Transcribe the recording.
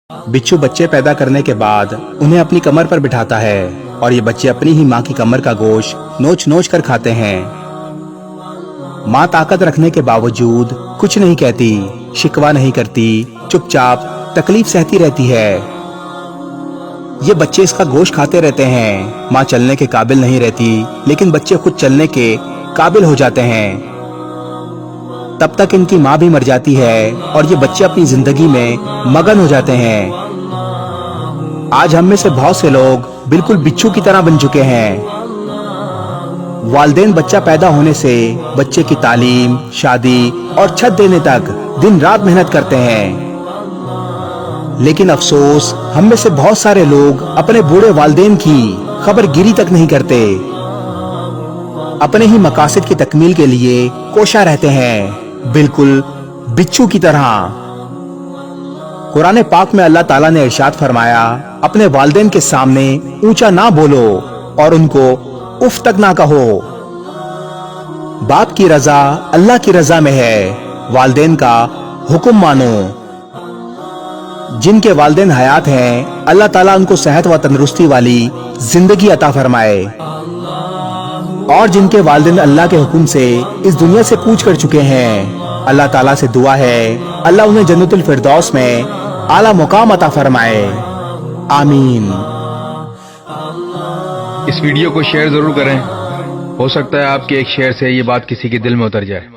बिच्छू बच्चे पैदा करने के बाद उन्हें अपनी कमर पर बिठाता है और ये बच्चे अपनी ही माँ की कमर का गोश्त नोच नोच कर खाते हैं। माँ ताकत रखने के बावजूद कुछ नहीं कहती, शिकवा नहीं करती, चुपचाप तकलीफ सहती रहती है। ये बच्चे इसका गोश्त खाते रहते हैं। माँ चलने के काबिल नहीं रहती, लेकिन बच्चे खुद चलने के काबिल हो जाते हैं। तब तक इनकी माँ भी मर जाती है और ये बच्चे अपनी जिंदगी में मगन हो जाते हैं। आज हम में से बहुत से लोग बिल्कुल बिच्छू की तरह बन चुके हैं। वालिदैन बच्चा पैदा होने से बच्चे की तालीम, शादी और छत देने तक दिन रात मेहनत करते हैं। लेकिन अफसोस, हम में से बहुत सारे लोग अपने बूढ़े वालिदैन की खबरगिरी तक नहीं करते। अपने ही मकासद की तकमील के लिए कोशा रहते हैं, बिल्कुल बिच्छू की तरह। कुरान पाक में अल्लाह ताला ने इरशाद फरमाया, अपने वालिदैन के सामने ऊंचा ना बोलो और उनको उफ तक ना कहो। बाप की रजा अल्लाह की रजा में है, वालिदैन का हुक्म मानो। जिनके वालिदैन हयात हैं, अल्लाह ताला उनको सेहत व तंदुरुस्ती वाली जिंदगी अता फरमाए। और जिनके वालिदैन अल्लाह के हुक्म से इस दुनिया से कूच कर चुके हैं, अल्लाह ताला से दुआ है अल्लाह उन्हें जन्नतुल फिरदौस में आला मुकाम अता फरमाए। आमीन। इस वीडियो को शेयर जरूर करें, हो सकता है आपके एक शेयर से ये बात किसी के दिल में उतर जाए।